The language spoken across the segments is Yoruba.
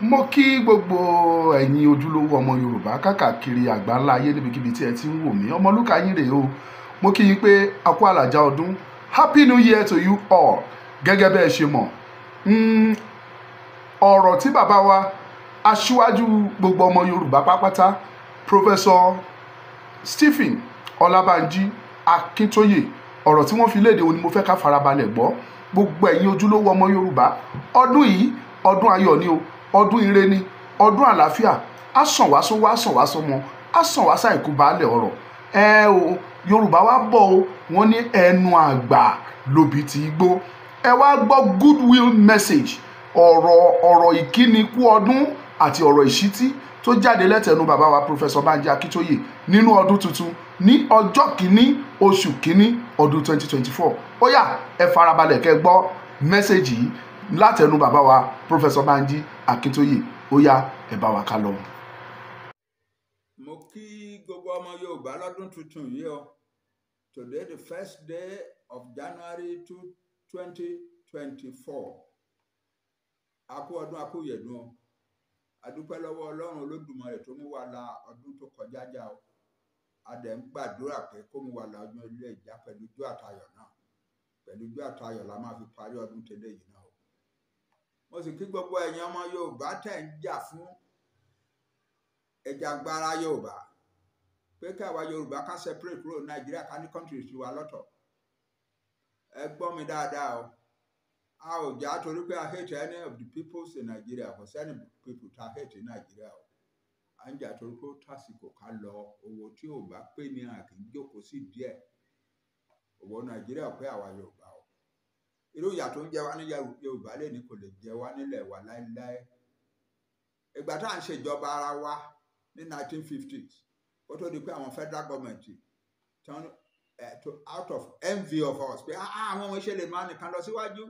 Mo kí gbogbo ẹ̀yin ojúlówó ọmọ Yorùbá káàkiri àgbáńlá ayé níbikíbi tí ẹ ti ń wò mí. Ọmọlúkà yín rèé o. Mo kí yín pé a kú àlàjá ọdún. Happy New Year to you all. Gẹ́gẹ́ bẹ́ẹ̀ ṣe mọ̀. Ọ̀rọ̀ tí bàbá wa aṣíwájú gbogbo ọmọ Yorùbá pátápátá Professor Stephen Ọlábánjí Akintoye ọ̀rọ̀ tí wọ́n fi léde òní mo fẹ́ ká farabalẹ̀ gbọ́. Gbogbo ẹ̀yin ojúlówó ọmọ Yorùbá, ọdún yìí ọdún ayọ̀ ni o, ọdún ire ni, ọdún àlàáfíà, á sàn wá sówó, á sàn wá sọmọ, á sàn wá sáìkú baálẹ̀ ọ̀rọ̀. Yorùbá wa bọ̀ o, wọ́n ní ẹnu àgbà lòbí ti gbó. Ẹ wá gbọ́ goodwill message, ọ̀rọ̀ ìkíni kú ọdún àti ọ̀rọ̀ ìṣítí tó jáde lẹ́tẹ̀ẹ̀nu bàbá wa Professor Banji Akintoye nínú ọdún tuntun ní ọjọ́ kìíní oṣù kìíní ọdún 2024. Ó yá, ẹ farabalẹ̀ kẹ́ gbọ́ mẹ́sẹ̀jì yìí látẹnu bàbá wa Professor Banji Akintoye. Ó yá, ẹ bá wa ká lọ. Mo kí gbogbo ọmọ Yorùbá lọ́dún tuntun yìí o. Today the first day of January 2024. A kú ọdún, a kú yẹ̀dún o. A dúpẹ́ lọ́wọ́ Ọlọ́run Olódùmarè tó mú wa la ọdún tó kọjá já o. A dẹ̀ ń gbàdúrà pé kó mú wa la ọdún ilé ìjà pẹ̀lú ijó àtayọ̀ náà. Pẹ̀lú ijó àtayọ̀ la máa fi parí ọdún tẹ́lẹ̀ yìí náà o. Mo sì kí gbogbo ẹ̀yin ọmọ Yorùbá tẹ̀ ń jà fún ẹjàgbara Yorùbá pé káwa Yorùbá ká separate kúrò Nàìjíríà ká ní country tiwa lọ́tọ̀. Ẹ gbọ́ mi dáadáa o. A ò jà torí pé I hate any of the peoples in Nigeria, kò sẹ́ni people ta hate in Nigeria o. À ń jà torí pé ó tásìkò ká lọ, owó tí ò bá pé ní a kì í jókòó sí díẹ̀. Owó Nàìjíríà pé àwa Yorùbá o. Irú ìyà tó ń jẹ wá ní Yorùbá lè ní kò lè jẹ wá nílẹ̀ wa láéláé. Ìgbà tá à ń ṣèjọba ara wa ní 1950s, ó tó di pé àwọn federal government turn out of envy of us pé àwọn ọmọ ìṣẹ̀lẹ̀ máa nìkan lọ síwájú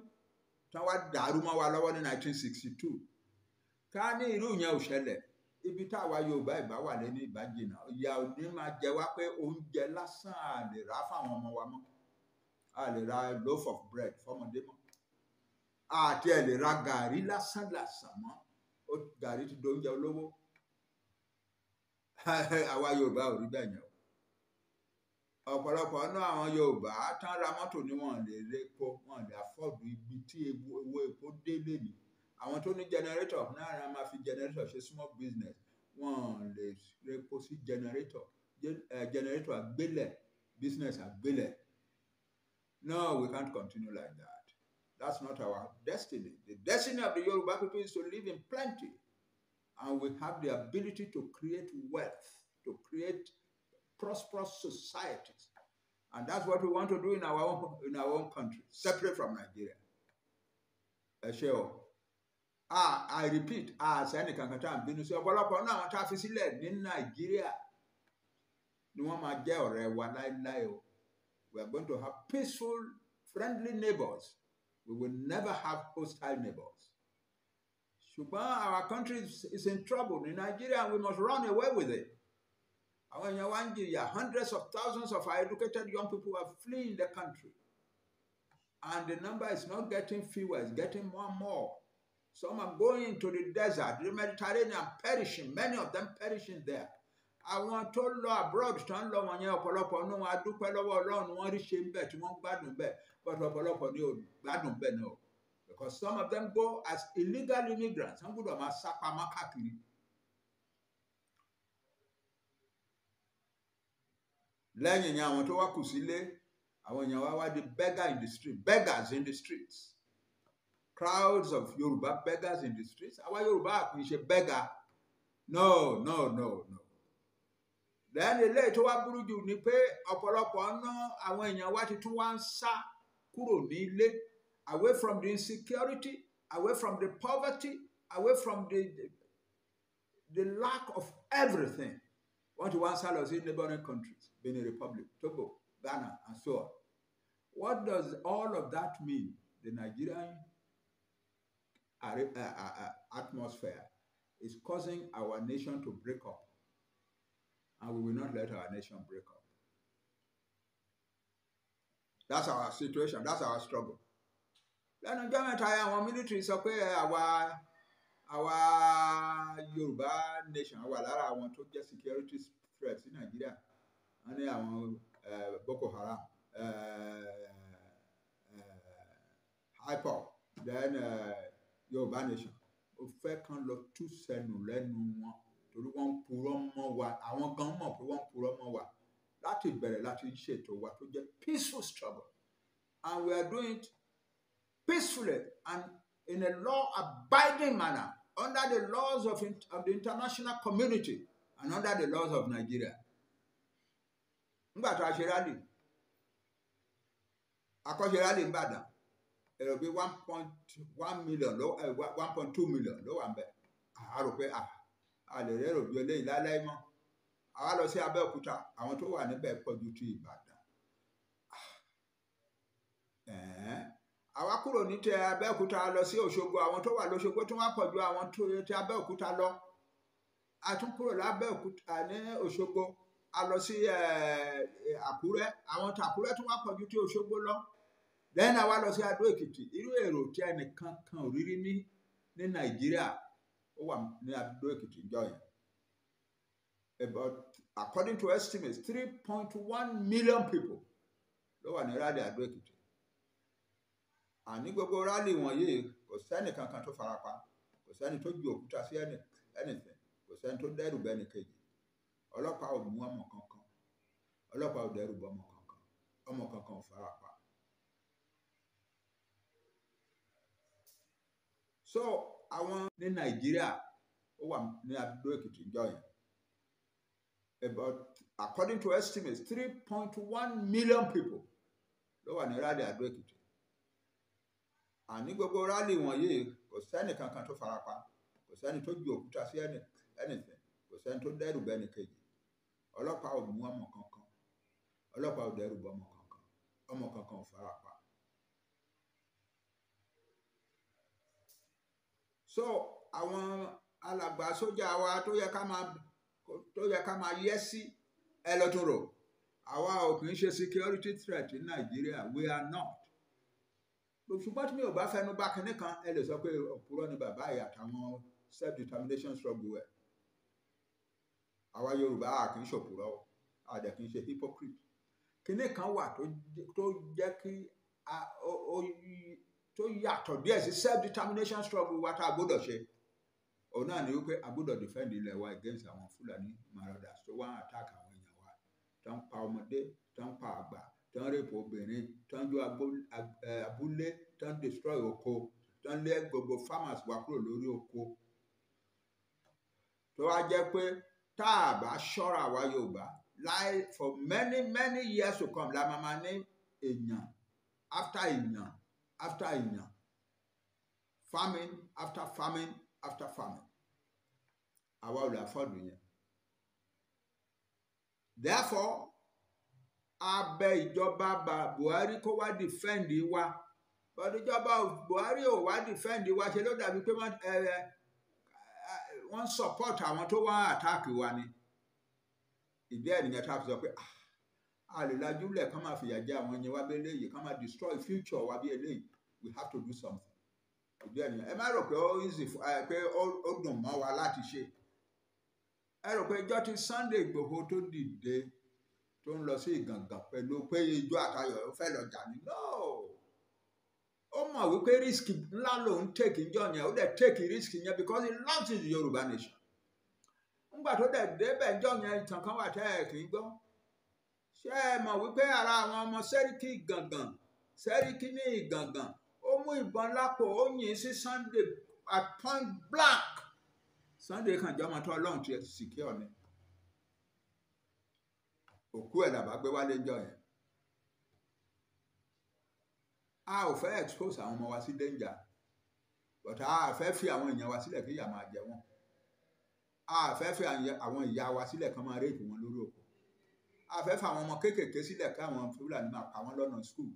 tán wá dàrú mọ́ wa lọ́wọ́ ní 1962. Ká ní irú yẹn ò ṣẹlẹ̀, ibi táwa Yorùbá ìbá wà lé ní ìbájìnà, ìyà ò ní máa jẹ wá pé oúnjẹ lásán à lè rà fáwọn ọmọ wa mọ́, a lè ra loaf of bread fọmọdé mọ́, àti ẹ̀ lè ra gàrí lásán mọ́, gàrí ti di oúnjẹ olówó. Àwa Yorùbá ò rí bẹ́ẹ̀ yẹn o. Ọ̀pọ̀lọpọ̀ náà àwọn Yorùbá tán ra mọ́tò ní wọn lè répo, wọn lè afford ibi tí owó epo dé lèmi. Àwọn tó ní generator náà máa fi generator ṣe small business, wọn lè répo sí generator àgbélẹ̀, business àgbélẹ̀. No, we can't continue like that. That's not our destiny. The destiny of the Yoruba people is to live in plenty, and we have the ability to create wealth, to create prosperous societies, and that's what we want to do in our own country, separate from Nigeria. I repeat, sẹ́ni kankan tá à ń bínú sí ọ̀pọ̀lọpọ̀ náà àwọn tá a fi sílẹ̀ ní Nàìjíríà ni wọ́n máa jẹ́ ọ̀rẹ́ wa láéláé o. We are going to have peaceful, friendly neighbors. We will never have hostile neighbors. Ṣùgbọ́n our country is in trouble in Nigeria, and we must run away with it. Àwọn èèyàn wá ń jìyà, hundreds of thousands of our educated young people are fleeing the country. And the number is not getting fewer, it's getting more and more. Some are going to the desert, the Mediterranean, perishing, many of them perishing there. Àwọn tó lọ abroad tán lọ wọn yẹn ọ̀pọ̀lọpọ̀ ní wọn adúpẹ́ lọ́wọ́ Ọlọ́run wọ́n rí ṣe ń bẹ̀ tí wọ́n gbádùn bẹ̀, but ọ̀pọ̀lọpọ̀ ní ò gbádùn bẹ̀ náà. Because some of them go as illegal immigrants, wọ́n gbọ́dọ̀ máa sá pamọ́ káàkiri. Lẹ́yìn yẹn àwọn tó wá kù sílé, àwọn èèyàn wá di beggars in the streets. Crowds of Yoruba beggars in the streets. Àwa Yorùbá kì í ṣe beggar. No. Then eléyìí tó wá burú jù ni pé ọ̀pọ̀lọpọ̀ ná àwọn èèyàn wá ti tún wá ń sá kúrò ní ilé, away from the insecurity, away from the poverty, away from the lack of everything. Want to one side of the neighboring countries, Benin Republic, Togo, Ghana, and so on. What does all of that mean? The Nigerian atmosphere is causing our nation to break up, and we will not let our nation break up. That's our situation, that's our struggle. Lẹ́nu ọjọ́ mẹ́ta àwọn military sọ pé àwa Yorùbá nation wà lára àwọn tó jẹ́ security threat sí Nàìjíríà. Wọ́n ní àwọn Boko Haram, IPOB, then Yorùbá nation. Ó fẹ́ kán lọ tú sẹ́nu lẹ́nu wọn torí wọ́n ń purọ́ mọ́ wa. Àwọn gan mọ̀ pé wọ́n ń purọ́ mọ́ wa. Láti bẹ̀rẹ̀ láti ṣètò wa tó jẹ́ peaceful struggle, and we are doing it peacefully and in a law-abiding manner under the laws of the international community and under the laws of Nigeria. Nígbà tó a ṣe rally, àkọ́ṣe rally ń Ìbàdàn, èrò bí 1.1 million 1.2 million ló wà ń bẹ̀. A rò pé a lè rérò bí eléyìí láíláí mọ́. Àwa lọ sí Abẹ́òkúta, àwọn tó wà níbẹ̀ pọ̀ ju ti Ìbàdàn. Àwa kúrò ní ti Abẹ́òkúta lọ sí Òṣogbo, àwọn tó wà lóṣogbo tó wá pọ̀ ju àwọn tó ti Abẹ́òkúta lọ. A tún kúrò lábẹ́òkúta ní Òṣogbo, a lọ sí Àkúrẹ́, àwọn tí Àkúrẹ́ tún wá pọ̀ ju ti Òṣogbo lọ. Then àwa lọ sí Adó Èkìtì. Irú èrò tí ẹnìkan kan ò rírí ní Nàìjíríà ó wà ní Adó Èkìtì ìjọ yẹn. About, according to estimates, 3.1 million people ló wà ní rally Adó Èkìtì. Àní gbogbo rally wọ̀nyí kò sẹ́ni kankan tó farapa, kò sẹ́ni tó ju òkúta sí anything, kò sẹ́ni tó dẹ́rù bẹ́ni kejì. Ọlọ́pàá ò mú ọmọ kankan, ọlọ́pàá ò dẹ́rù bọ́ ọmọ kankan ò farapa. So àwọn ní Nàìjíríà ó wà ní Adó Èkìtì ìjọ yẹn. About, according to estimates, 3.1 million people ló wà ní rally Adó Èkìtì. Àní gbogbo rally wọ̀nyí kò sẹ́ni kankan tó farapa, kò sẹ́ni tó ju òkúta sí anything, kò sẹ́ni tó dẹ́rù bẹ́ni kejì. Ọlọ́pàá ò mú ọmọ kankan, ọlọ́pàá ò dẹ́rù bọ́ ọmọ kankan ò farapa. So àwọn alàgbà sójà wa tó yẹ ká máa yẹ́ sí ẹ lọ tún rò. Àwa ò kì í ṣe security threat ní Nàìjíríà, we are not. Ṣùgbọ́n tí mi ò bá fẹnu bá kinní kan, ẹ lè sọ pé òpùrọ́ ni bàbá yìí àtàwọn self-determination struggle ẹ̀. Àwa Yorùbá a kì í ṣòpùrọ́, a dẹ̀ kì í ṣe hypocrite. Kinní kan wà tó jẹ́ kí tó yàtọ̀ díẹ̀ sí self-determination struggle wa tá a gbọ́dọ̀ ṣe. Òun náà ni wípé a gbọ́dọ̀ defend ilẹ̀ wa against àwọn Fúlàní marauders tó wá attack àwọn èèyàn wa, tó ń pa ọmọdé, tó ń pa àgbà, tó ń rape obìnrin, tó ń jó abúlé, tó ń destroy oko, tó ń lé gbogbo farmers wa kúrò lórí oko. Tó wá jẹ́ pé tá a bá ṣọ́ra àwa Yorùbá for many years to come la máa ní èèyàn after èèyàn after èèyàn, famine after famine after famine. Àwa ò lè afford yẹn. Therefore, a bẹ̀ ìjọba Buhari kó wá defend wa. But ìjọba Buhari ò wá defend wa, ṣe ló dàbí pé wọ́n support àwọn tó wá attack wa ni. Ìdí ẹ̀ nìyẹn tá a fi sọ pé a lè lajúlẹ̀ kán máa fìyà jẹ àwọn yẹn wá bí eléyìí, kán máa destroy future wa bí eléyìí. We have to do something. Ìdí ẹ̀ nìyẹn. Ẹ má rò pé ó easy pé ó dùn mọ́ wa láti ṣe. Ẹ rò pé ìjọ tí Sunday Igboho tó dìde tó ń lọ sí Ìgàngàn pẹ̀lú pé ijó àtayọ̀ ó fẹ́ lọ jà ní. No! Ó mọ̀ wípé risk ńlá lòun take ìjọ yẹn, ó dẹ̀ take risk yẹn because he loves his Yorùbá nation. Nígbà tó dẹ̀ débẹ̀ ìjọ yẹn ìtàn kan wà tẹ́ ẹ̀ kì í gbọ́. Ṣé ẹ mọ̀ wípé ara àwọn ọmọ Sẹ́ríkì Ìgàngàn, Sẹ́ríkì ní Ìgàngàn, ó mú ìbọn lápò, ó yìn sí Sunday at point blank. Sunday kan jẹ́ ọmọ tó Ọlọ́run ti secure ni. Òkú ẹ̀ làbá gbé wálé ìjọ yẹn. A ò fẹ́ expose àwọn ọmọ wa sí danger, but a fẹ́ fi àwọn èèyàn wa sílẹ̀ kí ìyà máa jẹ wọ́n. A fẹ́ fi àwọn ìyá wa sílẹ̀ kán máa rape wọn lórí oko. A fẹ́ fi àwọn ọmọ kéékèèké sílẹ̀ kí àwọn Fúlàní máa pa wọ́n lọ́nà school.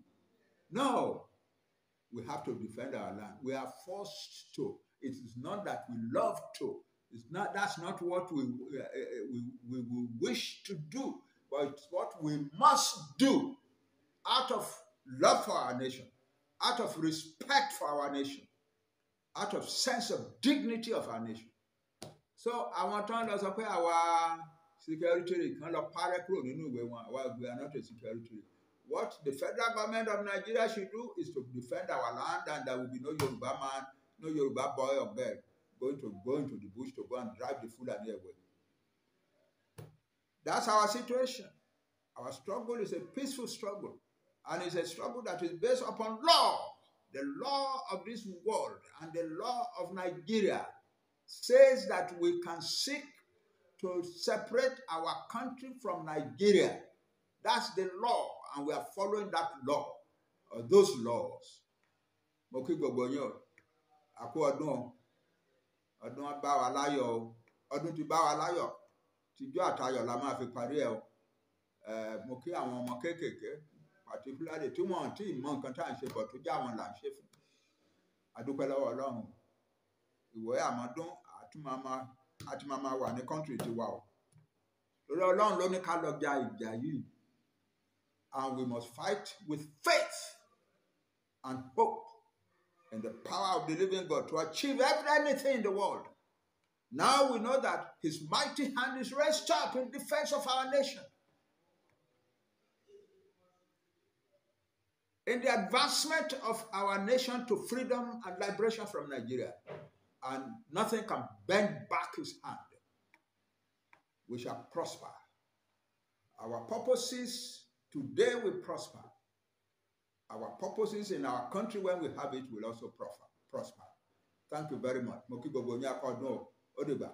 No, we have to defend our land. We are forced to. It is not that we love to. That's not what we wish to do, but it's what we must do out of love for our nation, out of respect for our nation, out of sense of dignity of our nation. So àwọn tó ń lọ sọ pé àwa security kan lọ parẹ́ kúrò nínú ìwé wọn, àwa we are not a security. What the federal government of Nigeria should do is to defend our land, and there will be no Yoruba man, no Yoruba boy or girl going to go into the bush to go and drive the Fulani away. That's our situation. Our struggle is a peaceful struggle, and it's a struggle that is based upon law. The law of this world and the law of Nigeria says that we can seek to separate our country from Nigeria. That's the law, and we are following that law, or those laws. Mo kí gbogbo yín o, a kú ọdún bá wa láyọ̀ o, ọdún ti bá wa láyọ̀, tìjọ́ àtayọ̀ la máa fi parí ẹ̀ o. Mo kí àwọn ọmọ kéékèèké, particularly tí wọ́n ti mọ nǹkan tá à ń ṣe bọ̀ tó jẹ́ àwọn là ń ṣe fún. A dúpẹ́ lọ́wọ́ Ọlọ́run. Ìwé àmọ́dún àti máa wà ní country tiwa o. Torí Ọlọ́run ló ní ká lọ ja ìjà yìí. And we must fight with faith and hope in the power of the living God to achieve anything in the world. Now we know that His mighty hand is raised up in defense of our nation, in the advancement of our nation to freedom and liberation from Nigeria. And nothing can bend back His hand. We shall prosper. Our purposes today will prosper. Our purposes in our country, when we have it, will also prosper. Thank you very much. Mo kí gbogbo yín a kú ọdún o. Ó dìgbà.